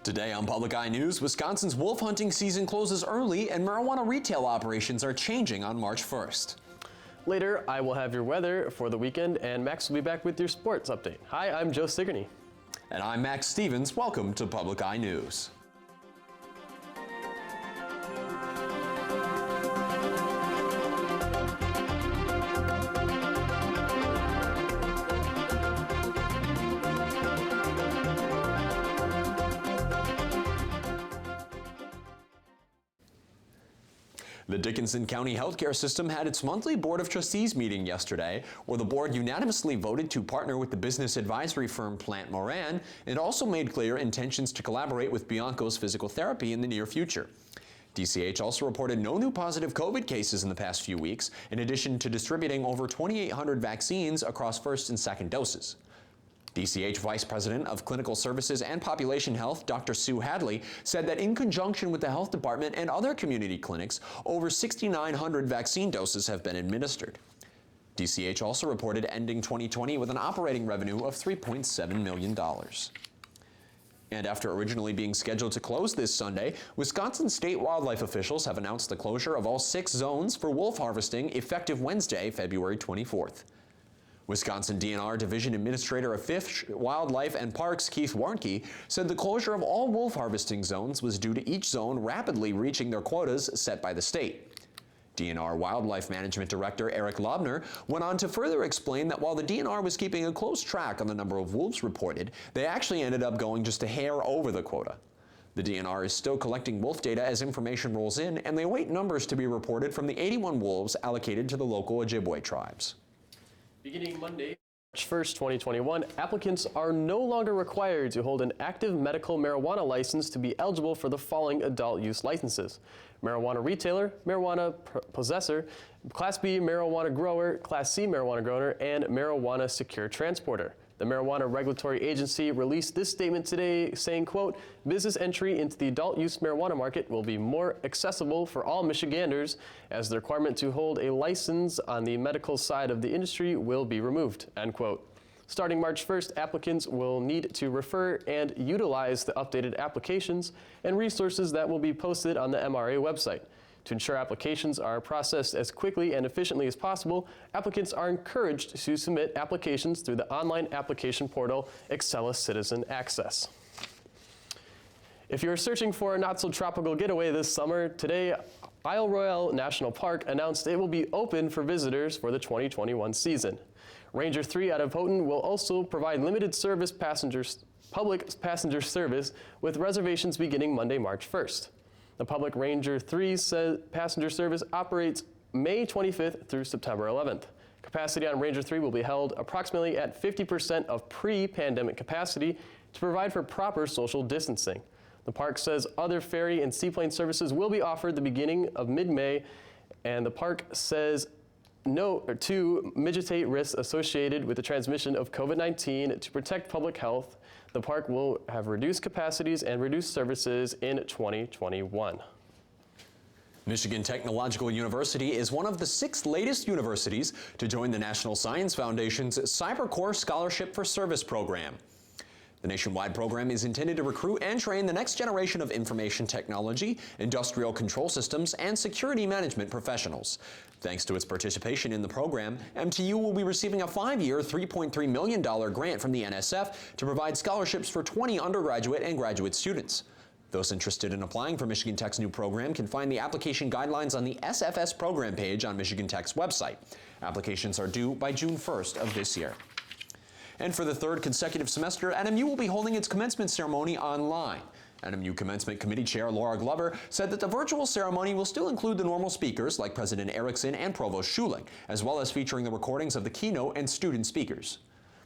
Today on Public Eye News, Wisconsin's wolf hunting season closes early and marijuana retail operations are changing on March 1st. Later, I will have your weather for the weekend, and Max will be back with your sports update. Hi, I'm Joe Sigourney. And I'm Max Stevens. Welcome to Public Eye News. The Dickinson County Healthcare System had its monthly Board of Trustees meeting yesterday, where the board unanimously voted to partner with the business advisory firm Plant Moran and also made clear intentions to collaborate with Bianco's Physical Therapy in the near future. DCH also reported no new positive COVID cases in the past few weeks, in addition to distributing over 2,800 vaccines across first and second doses. DCH Vice President of Clinical Services and Population Health, Dr. Sue Hadley, said that in conjunction with the health department and other community clinics, over 6,900 vaccine doses have been administered. DCH also reported ending 2020 with an operating revenue of $3.7 million. And after originally being scheduled to close this Sunday, Wisconsin state wildlife officials have announced the closure of all 6 zones for wolf harvesting effective Wednesday, February 24th. Wisconsin DNR Division Administrator of Fish, Wildlife, and Parks, Keith Warnke, said the closure of all wolf harvesting zones was due to each zone rapidly reaching their quotas set by the state. DNR Wildlife Management Director Eric Lobner went on to further explain that while the DNR was keeping a close track on the number of wolves reported, they actually ended up going just a hair over the quota. The DNR is still collecting wolf data as information rolls in, and they await numbers to be reported from the 81 wolves allocated to the local Ojibwe tribes. Beginning Monday, March 1st, 2021, applicants are no longer required to hold an active medical marijuana license to be eligible for the following adult use licenses: marijuana retailer, marijuana possessor, Class B marijuana grower, Class C marijuana grower, and marijuana secure transporter. The Marijuana Regulatory Agency released this statement today saying, quote, "Business entry into the adult use marijuana market will be more accessible for all Michiganders as the requirement to hold a license on the medical side of the industry will be removed," end quote. Starting March 1st, applicants will need to refer and utilize the updated applications and resources that will be posted on the MRA website. To ensure applications are processed as quickly and efficiently as possible, applicants are encouraged to submit applications through the online application portal Excella Citizen Access. If you're searching for a not-so-tropical getaway this summer, today Isle Royale National Park announced it will be open for visitors for the 2021 season. Ranger 3 out of Houghton will also provide limited service public passenger service with reservations beginning Monday, March 1st. The Public Ranger 3 passenger service operates May 25th through September 11th. Capacity on Ranger 3 will be held approximately at 50% of pre-pandemic capacity to provide for proper social distancing. The park says other ferry and seaplane services will be offered the beginning of mid-May, and the park says no to mitigate risks associated with the transmission of COVID-19 to protect public health. The park will have reduced capacities and reduced services in 2021. Michigan Technological University is one of the 6 latest universities to join the National Science Foundation's CyberCore Scholarship for Service program. The nationwide program is intended to recruit and train the next generation of information technology, industrial control systems, and security management professionals. Thanks to its participation in the program, MTU will be receiving a 5-year, $3.3 million grant from the NSF to provide scholarships for 20 undergraduate and graduate students. Those interested in applying for Michigan Tech's new program can find the application guidelines on the SFS program page on Michigan Tech's website. Applications are due by June 1st of this year. And for the 3rd consecutive semester, NMU will be holding its commencement ceremony online. NMU Commencement Committee Chair Laura Glover said that the virtual ceremony will still include the normal speakers like President Erickson and Provost Schuling, as well as featuring the recordings of the keynote and student speakers.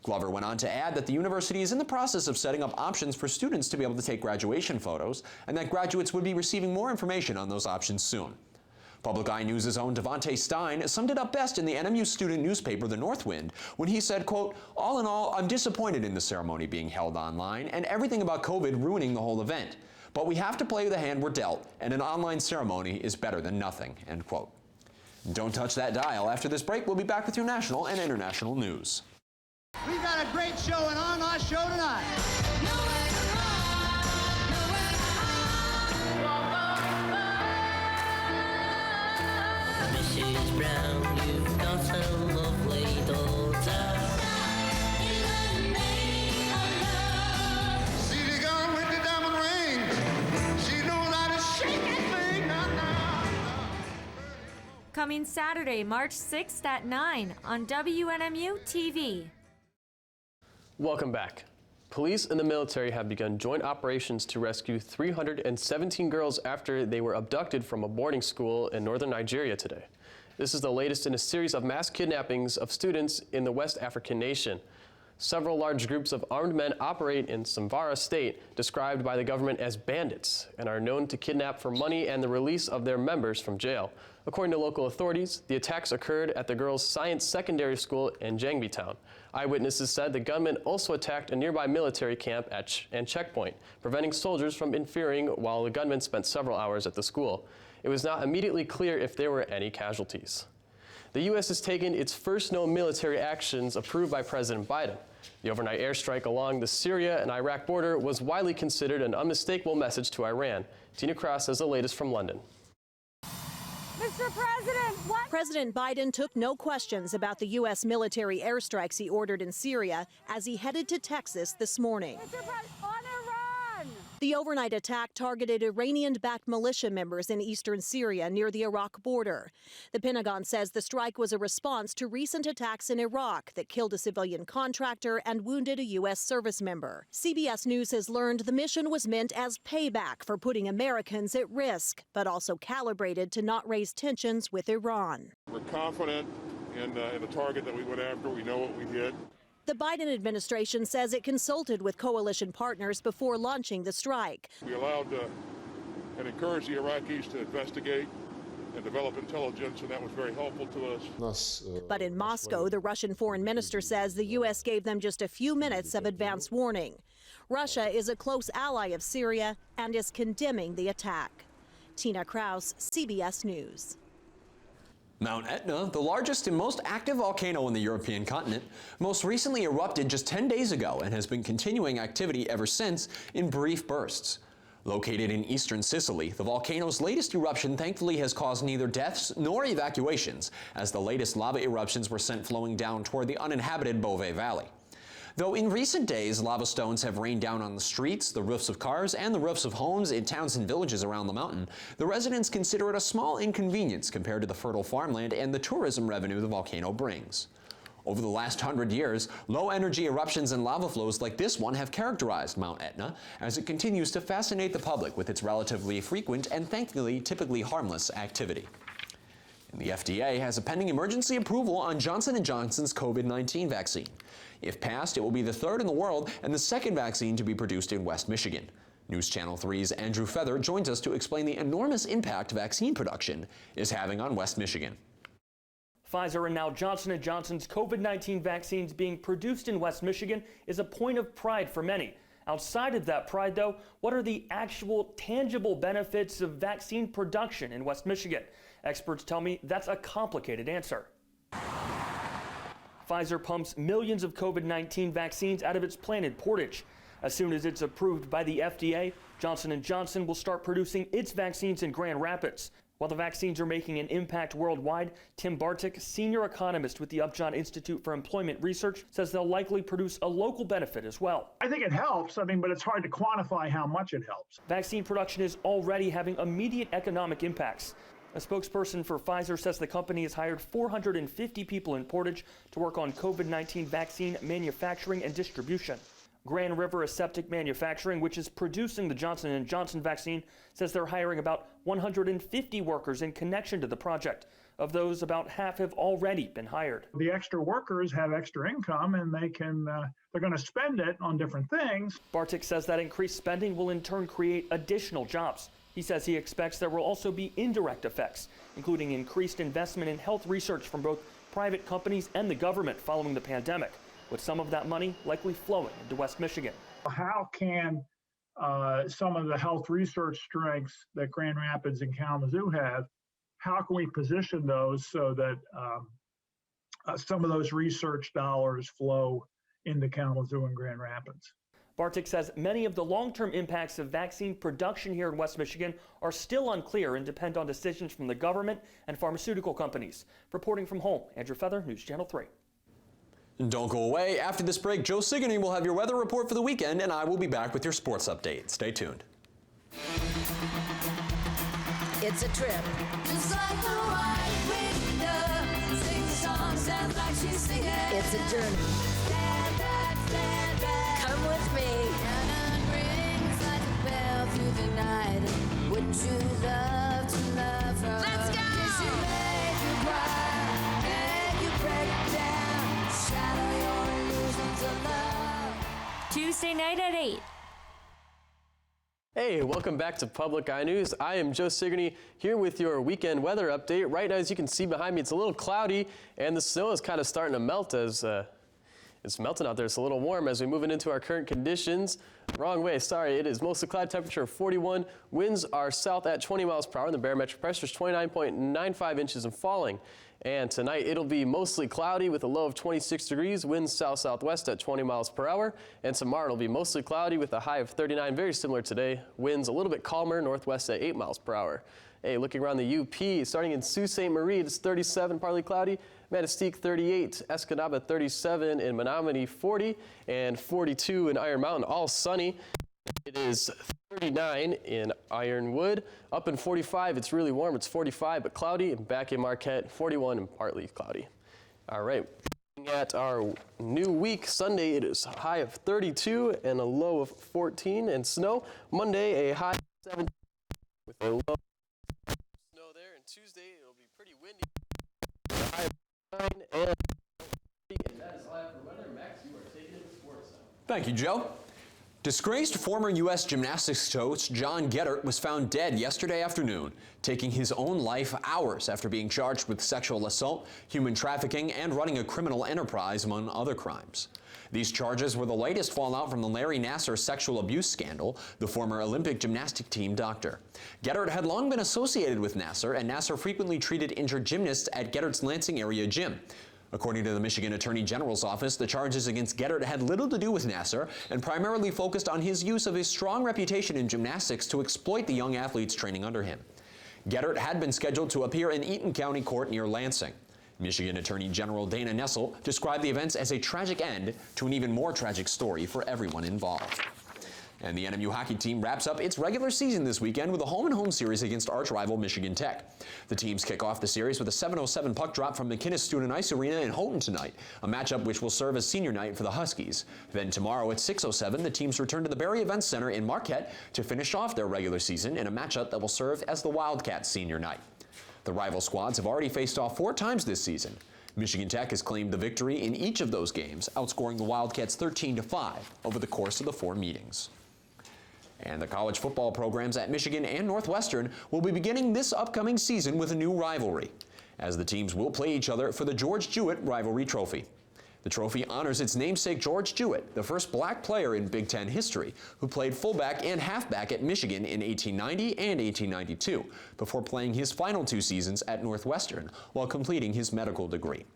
Glover went on to add that the university is in the process of setting up options for students to be able to take graduation photos, and that graduates would be receiving more information on those options soon. Public Eye News' own Devontae Stein summed it up best in the NMU student newspaper, The Northwind, when he said, quote, "All in all, I'm disappointed in the ceremony being held online and everything about COVID ruining the whole event. But we have to play the hand we're dealt, and an online ceremony is better than nothing," end quote. Don't touch that dial. After this break, we'll be back with your national and international news. We've got a great show, and on our show tonight, coming Saturday, March 6th at 9 on WNMU TV. Welcome back. Police and the military have begun joint operations to rescue 317 girls after they were abducted from a boarding school in northern Nigeria today. This is the latest in a series of mass kidnappings of students in the West African nation. Several large groups of armed men operate in Zamfara state, described by the government as bandits, and are known to kidnap for money and the release of their members from jail. According to local authorities, the attacks occurred at the girls' science secondary school in Jangbi town. Eyewitnesses said the gunmen also attacked a nearby military camp and checkpoint, preventing soldiers from interfering while the gunmen spent several hours at the school. It was not immediately clear if there were any casualties. The U.S. has taken its first known military actions approved by President Biden. The overnight airstrike along the Syria and Iraq border was widely considered an unmistakable message to Iran. Tina Cross has the latest from London. Mr. President, what? President Biden took no questions about the U.S. military airstrikes he ordered in Syria as he headed to Texas this morning. Mr. President, on Iran! The overnight attack targeted Iranian-backed militia members in eastern Syria near the Iraq border. The Pentagon says the strike was a response to recent attacks in Iraq that killed a civilian contractor and wounded a U.S. service member. CBS News has learned the mission was meant as payback for putting Americans at risk, but also calibrated to not raise tensions with Iran. We're confident in the target that we went after. We know what we hit. The Biden administration says it consulted with coalition partners before launching the strike. We allowed and encouraged the Iraqis to investigate and develop intelligence, and that was very helpful to us. But in Moscow, the Russian foreign minister says the U.S. gave them just a few minutes of advance warning. Russia is a close ally of Syria and is condemning the attack. Tina Kraus, CBS News. Mount Etna, the largest and most active volcano in the European continent, most recently erupted just 10 days ago and has been continuing activity ever since in brief bursts. Located in eastern Sicily, the volcano's latest eruption thankfully has caused neither deaths nor evacuations, as the latest lava eruptions were sent flowing down toward the uninhabited Bove Valley. Though in recent days, lava stones have rained down on the streets, the roofs of cars, and the roofs of homes in towns and villages around the mountain, the residents consider it a small inconvenience compared to the fertile farmland and the tourism revenue the volcano brings. Over the last 100 years, low-energy eruptions and lava flows like this one have characterized Mount Etna as it continues to fascinate the public with its relatively frequent and thankfully typically harmless activity. And the FDA has a pending emergency approval on Johnson & Johnson's COVID-19 vaccine. If passed, it will be the third in the world and the second vaccine to be produced in West Michigan. News Channel 3's Andrew Feather joins us to explain the enormous impact vaccine production is having on West Michigan. Pfizer and now Johnson & Johnson's COVID-19 vaccines being produced in West Michigan is a point of pride for many. Outside of that pride, though, what are the actual tangible benefits of vaccine production in West Michigan? Experts tell me that's a complicated answer. Pfizer pumps millions of COVID-19 vaccines out of its plant in Portage. As soon as it's approved by the FDA, Johnson & Johnson will start producing its vaccines in Grand Rapids. While the vaccines are making an impact worldwide, Tim Bartik, senior economist with the Upjohn Institute for Employment Research, says they'll likely produce a local benefit as well. I think it helps, but it's hard to quantify how much it helps. Vaccine production is already having immediate economic impacts. A spokesperson for Pfizer says the company has hired 450 people in Portage to work on COVID-19 vaccine manufacturing and distribution. Grand River Aseptic Manufacturing, which is producing the Johnson & Johnson vaccine, says they're hiring about 150 workers in connection to the project. Of those, about half have already been hired. The extra workers have extra income, and they're going to spend it on different things. Bartik says that increased spending will in turn create additional jobs. He says he expects there will also be indirect effects, including increased investment in health research from both private companies and the government following the pandemic, with some of that money likely flowing into West Michigan. How can some of the health research strengths that Grand Rapids and Kalamazoo have, how can we position those so that some of those research dollars flow into Kalamazoo and Grand Rapids? Bartik says many of the long-term impacts of vaccine production here in West Michigan are still unclear and depend on decisions from the government and pharmaceutical companies. Reporting from home, Andrew Feather, News Channel 3. Don't go away. After this break, Joe Sigourney will have your weather report for the weekend, and I will be back with your sports update. Stay tuned. It's a trip. Just like the white wind sings a song, sounds like she's singing. It's a journey. Stand back. Come with me. And rings like a bell through the night. Would you love to love her? Let's go! Did she make you cry? Make you break down? Shatter your illusions of love. Tuesday night at 8. Hey, welcome back to Public Eye News. I am Joe Sigourney here with your weekend weather update. Right now, as you can see behind me, it's a little cloudy and the snow is kind of starting to melt as it's melting out there. It's a little warm as we move into our current conditions. Wrong way, sorry. It is mostly cloudy, temperature of 41. Winds are south at 20 miles per hour and the barometric pressure is 29.95 inches and falling. And tonight it'll be mostly cloudy with a low of 26 degrees, winds south-southwest at 20 miles per hour. And tomorrow it'll be mostly cloudy with a high of 39, very similar today. Winds a little bit calmer, northwest at 8 miles per hour. Hey, looking around the UP, starting in Sault Ste. Marie, it's 37, partly cloudy. Manistee 38, Escanaba 37, in Menominee 40, and 42 in Iron Mountain, all sunny. It is 39 in Ironwood. Up in 45, it's really warm. It's 45, but cloudy. And back in Marquette, 41 and partly cloudy. All right, looking at our new week. Sunday, it is a high of 32 and a low of 14 and snow. Monday, a high of 17 with a low of snow there. And Tuesday, it'll be pretty windy. A high of 9 and that is all I have for weather. Max, you are taking it to sports now. Thank you, Joe. Disgraced former U.S. gymnastics coach John Geddert was found dead yesterday afternoon, taking his own life hours after being charged with sexual assault, human trafficking, and running a criminal enterprise, among other crimes. These charges were the latest fallout from the Larry Nassar sexual abuse scandal, the former Olympic gymnastic team doctor. Geddert had long been associated with Nassar, and Nassar frequently treated injured gymnasts at Geddert's Lansing area gym. According to the Michigan Attorney General's office, the charges against Geddert had little to do with Nassar and primarily focused on his use of his strong reputation in gymnastics to exploit the young athletes training under him. Geddert had been scheduled to appear in Eaton County Court near Lansing. Michigan Attorney General Dana Nessel described the events as a tragic end to an even more tragic story for everyone involved. And the NMU hockey team wraps up its regular season this weekend with a home-and-home series against arch-rival Michigan Tech. The teams kick off the series with a 7:07 puck drop from McKinnis Student Ice Arena in Houghton tonight, a matchup which will serve as senior night for the Huskies. Then tomorrow at 6:07, the teams return to the Berry Events Center in Marquette to finish off their regular season in a matchup that will serve as the Wildcats' senior night. The rival squads have already faced off 4 times this season. Michigan Tech has claimed the victory in each of those games, outscoring the Wildcats 13-5 over the course of the 4 meetings. And the college football programs at Michigan and Northwestern will be beginning this upcoming season with a new rivalry, as the teams will play each other for the George Jewett Rivalry Trophy. The trophy honors its namesake George Jewett, the first black player in Big Ten history, who played fullback and halfback at Michigan in 1890 and 1892, before playing his final 2 seasons at Northwestern while completing his medical degree.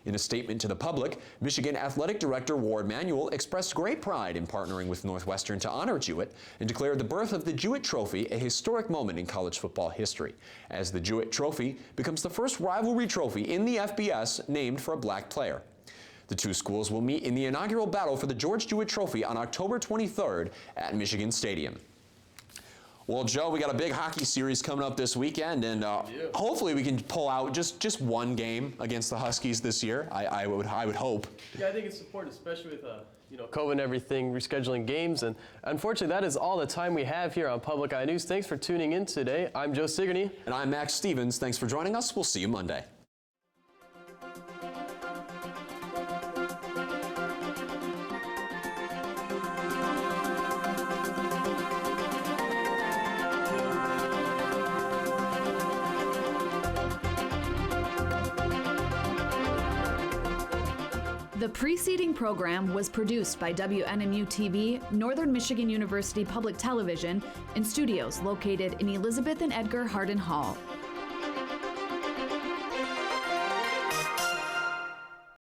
In a statement to the public, Michigan Athletic Director Ward Manuel expressed great pride in partnering with Northwestern to honor Jewett and declared the birth of the Jewett Trophy a historic moment in college football history, as the Jewett Trophy becomes the first rivalry trophy in the FBS named for a black player. The 2 schools will meet in the inaugural battle for the George Jewett Trophy on October 23rd at Michigan Stadium. Well, Joe, we got a big hockey series coming up this weekend, and hopefully we can pull out just one game against the Huskies this year. I would hope. Yeah, I think it's important, especially with COVID and everything, rescheduling games. And unfortunately, that is all the time we have here on Public Eye News. Thanks for tuning in today. I'm Joe Sigourney. And I'm Max Stevens. Thanks for joining us. We'll see you Monday. The preceding program was produced by WNMU TV, Northern Michigan University Public Television, in studios located in Elizabeth and Edgar Hardin Hall.